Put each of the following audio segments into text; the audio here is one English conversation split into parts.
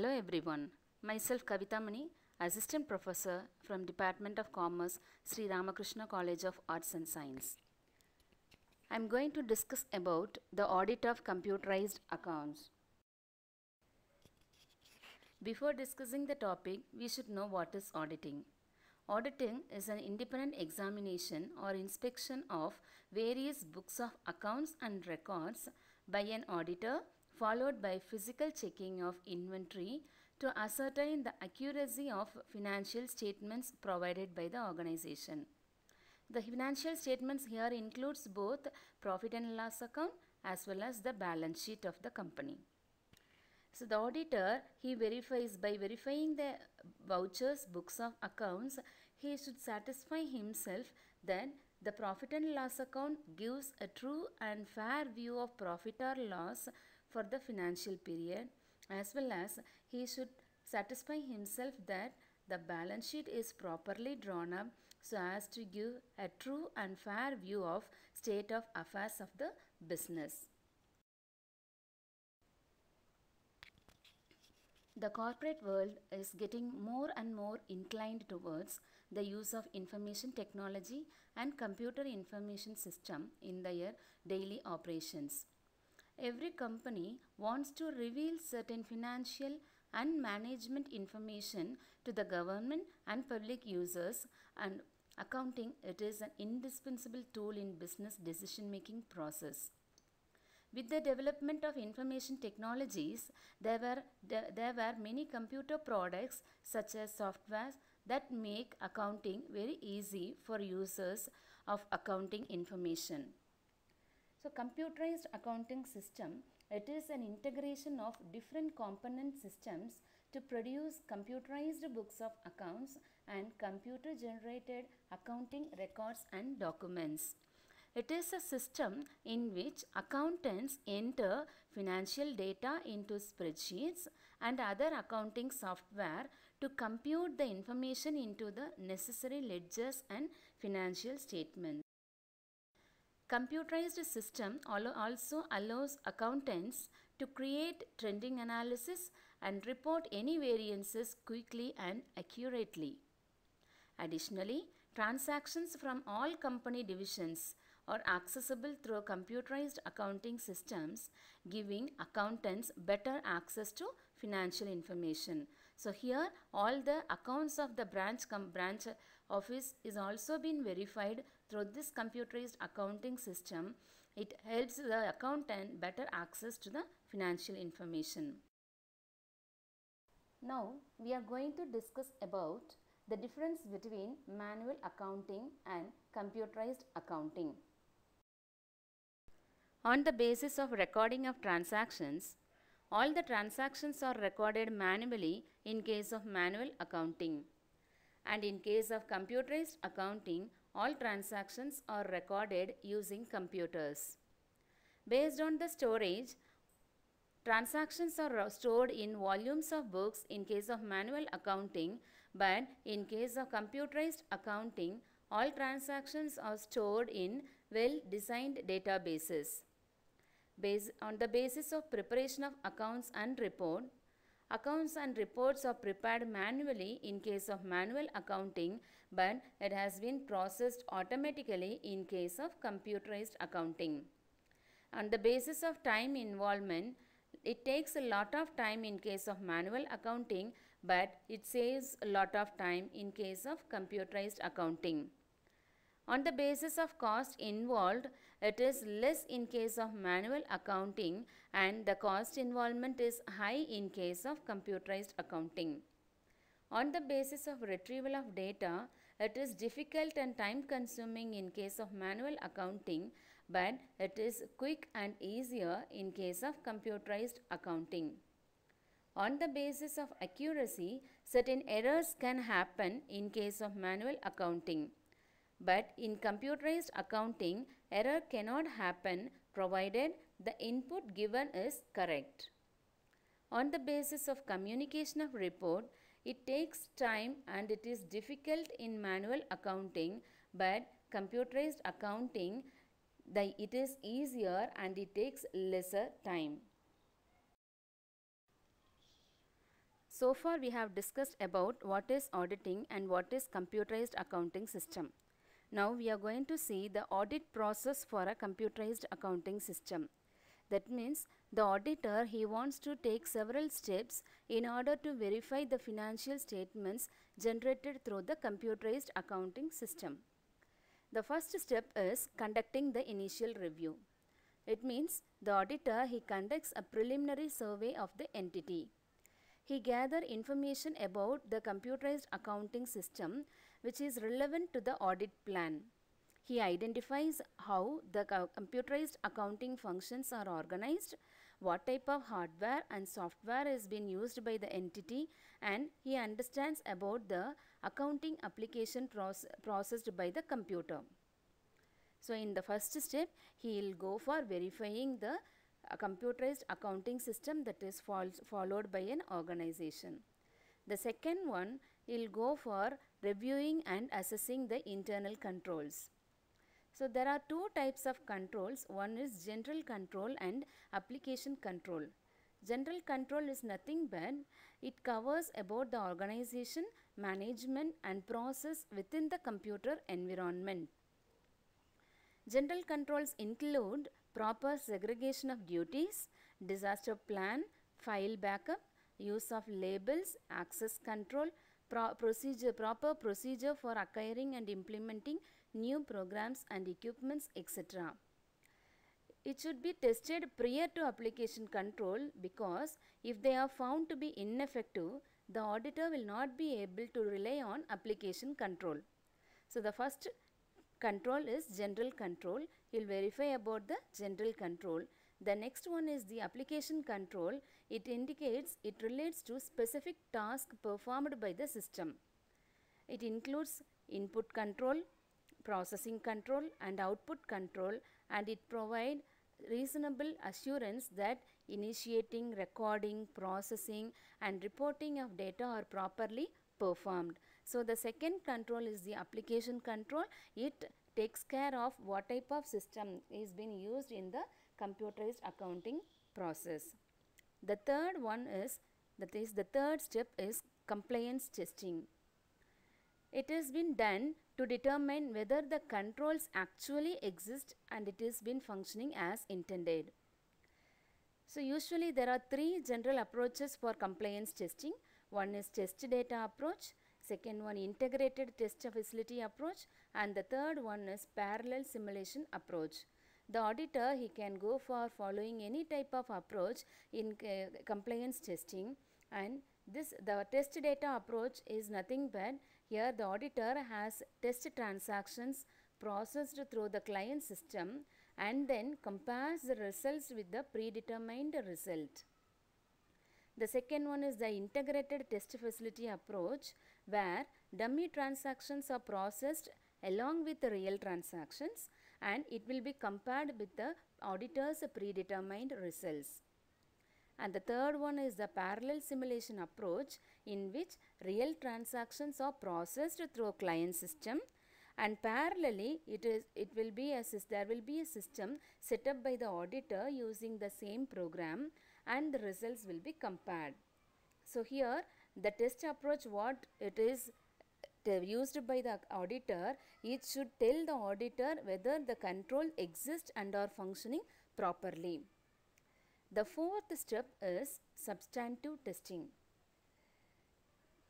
Hello everyone, myself Kavita Mani, Assistant Professor from Department of Commerce, Sri Ramakrishna College of Arts and Science. I am going to discuss about the audit of computerized accounts. Before discussing the topic, we should know what is auditing. Auditing is an independent examination or inspection of various books of accounts and records by an auditor, followed by physical checking of inventory to ascertain the accuracy of financial statements provided by the organization. The financial statements here includes both profit and loss account as well as the balance sheet of the company. So the auditor, he verifies, by verifying the vouchers, books of accounts, he should satisfy himself that the profit and loss account gives a true and fair view of profit or loss for the financial period, as well as he should satisfy himself that the balance sheet is properly drawn up so as to give a true and fair view of state of affairs of the business. The corporate world is getting more and more inclined towards the use of information technology and computer information system in their daily operations. Every company wants to reveal certain financial and management information to the government and public users, and accounting, it is an indispensable tool in business decision making process. With the development of information technologies, there were many computer products such as softwares that make accounting very easy for users of accounting information. So computerized accounting system, it is an integration of different component systems to produce computerized books of accounts and computer generated accounting records and documents. It is a system in which accountants enter financial data into spreadsheets and other accounting software to compute the information into the necessary ledgers and financial statements. Computerized system also allows accountants to create trending analysis and report any variances quickly and accurately. Additionally, transactions from all company divisions are accessible through computerized accounting systems, giving accountants better access to financial information. So here all the accounts of the branch office is also been verified through this computerized accounting system. It helps the accountant better access to the financial information. Now we are going to discuss about the difference between manual accounting and computerized accounting. On the basis of recording of transactions, all the transactions are recorded manually in case of manual accounting. And in case of computerized accounting, all transactions are recorded using computers. Based on the storage, transactions are stored in volumes of books in case of manual accounting, but in case of computerized accounting, all transactions are stored in well-designed databases. On the basis of preparation of accounts and reports are prepared manually in case of manual accounting, but it has been processed automatically in case of computerized accounting. On the basis of time involvement, it takes a lot of time in case of manual accounting, but it saves a lot of time in case of computerized accounting. On the basis of cost involved, it is less in case of manual accounting and the cost involvement is high in case of computerized accounting. On the basis of retrieval of data, it is difficult and time consuming in case of manual accounting, but it is quick and easier in case of computerized accounting. On the basis of accuracy, certain errors can happen in case of manual accounting. But in computerized accounting, error cannot happen provided the input given is correct. On the basis of communication of report, it takes time and it is difficult in manual accounting, but computerized accounting, it is easier and it takes lesser time. So far we have discussed about what is auditing and what is computerized accounting system. Now we are going to see the audit process for a computerized accounting system. That means the auditor, he wants to take several steps in order to verify the financial statements generated through the computerized accounting system. The first step is conducting the initial review. It means the auditor, he conducts a preliminary survey of the entity. He gathers information about the computerized accounting system which is relevant to the audit plan. He identifies how the computerized accounting functions are organized, what type of hardware and software is being used by the entity, and he understands about the accounting application processed by the computer. So in the first step, he will go for verifying the computerized accounting system that is followed by an organization. The second one, he will go for reviewing and assessing the internal controls. So there are two types of controls. One is general control and application control. General control is nothing but it covers about the organization, management and process within the computer environment. General controls include proper segregation of duties, disaster plan, file backup, use of labels, access control, proper procedure for acquiring and implementing new programs and equipments, etc. It should be tested prior to application control because if they are found to be ineffective, the auditor will not be able to rely on application control. So the first control is general control. He will verify about the general control. The next one is the application control. It indicates, it relates to specific task performed by the system. It includes input control, processing control and output control, and it provides reasonable assurance that initiating, recording, processing and reporting of data are properly performed. So the second control is the application control. It takes care of what type of system is being used in the computerized accounting process. The third one is, that is the third step is compliance testing. It has been done to determine whether the controls actually exist and it is been functioning as intended. So usually there are three general approaches for compliance testing. One is test data approach, second one integrated test facility approach, and the third one is parallel simulation approach. The auditor, he can go for following any type of approach in compliance testing, and the test data approach is nothing but here the auditor has test transactions processed through the client system and then compares the results with the predetermined result. The second one is the integrated test facility approach where dummy transactions are processed along with the real transactions and it will be compared with the auditor's predetermined results. And the third one is the parallel simulation approach in which real transactions are processed through a client system and parallelly there will be a system set up by the auditor using the same program and the results will be compared. So here the test approach, what it is used by the auditor, it should tell the auditor whether the control exists and are functioning properly. The fourth step is substantive testing.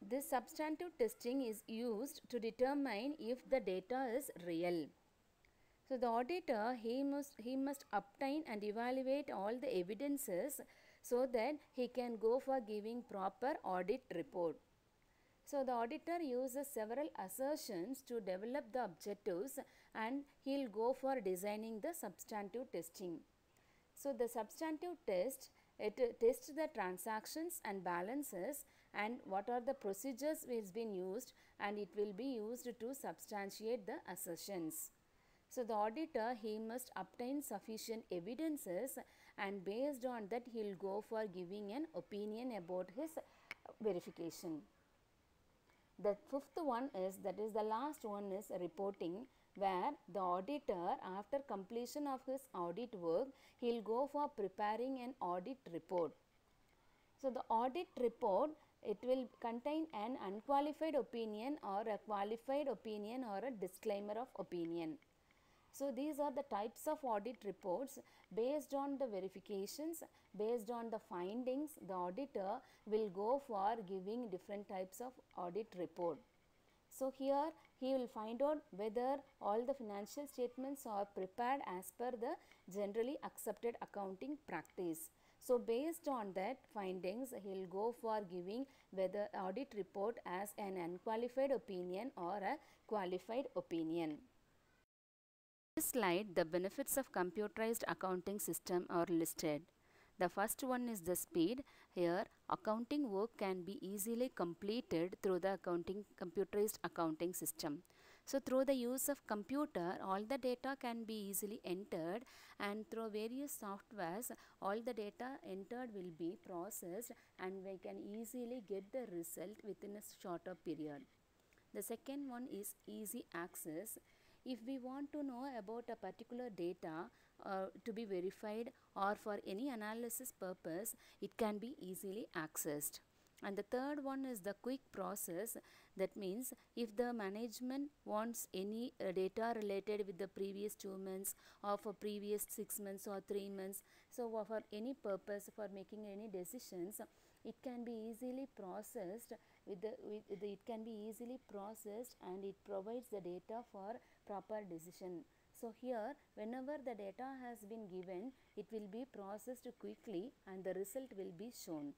This substantive testing is used to determine if the data is real. So the auditor, he must obtain and evaluate all the evidences so that he can go for giving proper audit report. So the auditor uses several assertions to develop the objectives and he will go for designing the substantive testing. So the substantive test, it tests the transactions and balances and what are the procedures which has been used and it will be used to substantiate the assertions. So the auditor, he must obtain sufficient evidences and based on that he will go for giving an opinion about his verification. The fifth one is, that is the last one, is reporting, where the auditor, after completion of his audit work, he will go for preparing an audit report. So the audit report, it will contain an unqualified opinion or a qualified opinion or a disclaimer of opinion. So these are the types of audit reports. Based on the verifications, based on the findings, the auditor will go for giving different types of audit report. So here he will find out whether all the financial statements are prepared as per the generally accepted accounting practice. So based on that findings, he will go for giving whether audit report as an unqualified opinion or a qualified opinion. In this slide, the benefits of computerized accounting system are listed. The first one is the speed. Here, accounting work can be easily completed through the computerized accounting system. So, through the use of computer, all the data can be easily entered, and through various softwares, all the data entered will be processed, and we can easily get the result within a shorter period. The second one is easy access. If we want to know about a particular data to be verified or for any analysis purpose, it can be easily accessed. And the third one is the quick process. That means if the management wants any data related with the previous 2 months or for previous 6 months or 3 months, so for any purpose, for making any decisions, it can be easily processed it can be easily processed, and it provides the data for proper decision. So here, whenever the data has been given, it will be processed quickly and the result will be shown.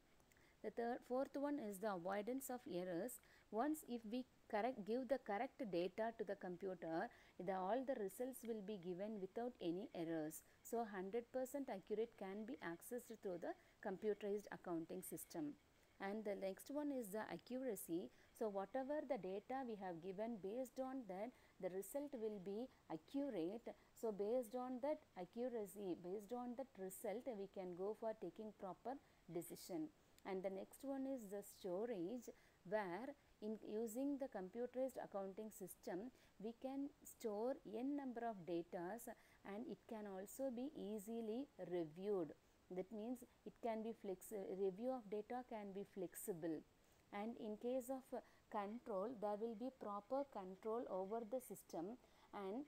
The fourth one is the avoidance of errors. Once if we give the correct data to the computer, all the results will be given without any errors. So 100% accurate can be accessed through the computerized accounting system. And the next one is the accuracy. So whatever the data we have given, based on that the result will be accurate. So based on that accuracy, based on that result, we can go for taking proper decision. And the next one is the storage, where in using the computerized accounting system, we can store n number of data, and it can also be easily reviewed. That means it can be review of data can be flexible, and in case of control, there will be proper control over the system, and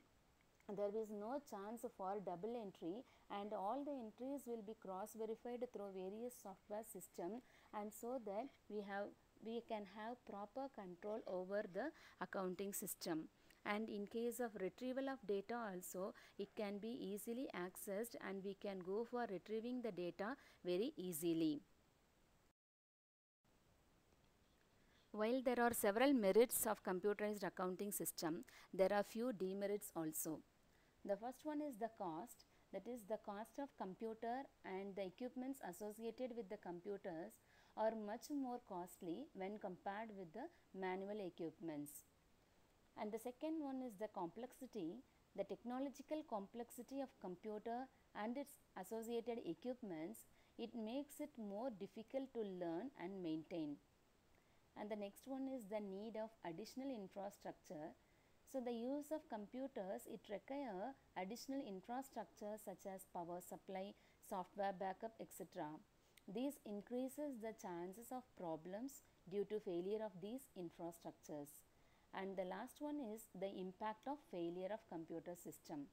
there is no chance for double entry, and all the entries will be cross verified through various software system, and so that we can have proper control over the accounting system. And in case of retrieval of data also, it can be easily accessed, and we can go for retrieving the data very easily. While there are several merits of computerized accounting system, there are few demerits also. The first one is the cost, that is the cost of computer and the equipments associated with the computers are much more costly when compared with the manual equipments. And the second one is the complexity, the technological complexity of computer and its associated equipments. It makes it more difficult to learn and maintain. And the next one is the need of additional infrastructure. So the use of computers, it require additional infrastructure such as power supply, software backup, etc. This increases the chances of problems due to failure of these infrastructures. And the last one is the impact of failure of computer system.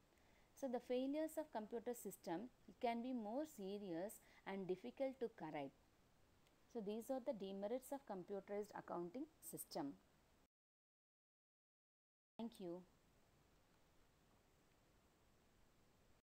So the failures of computer system can be more serious and difficult to correct. So these are the demerits of computerized accounting system. Thank you.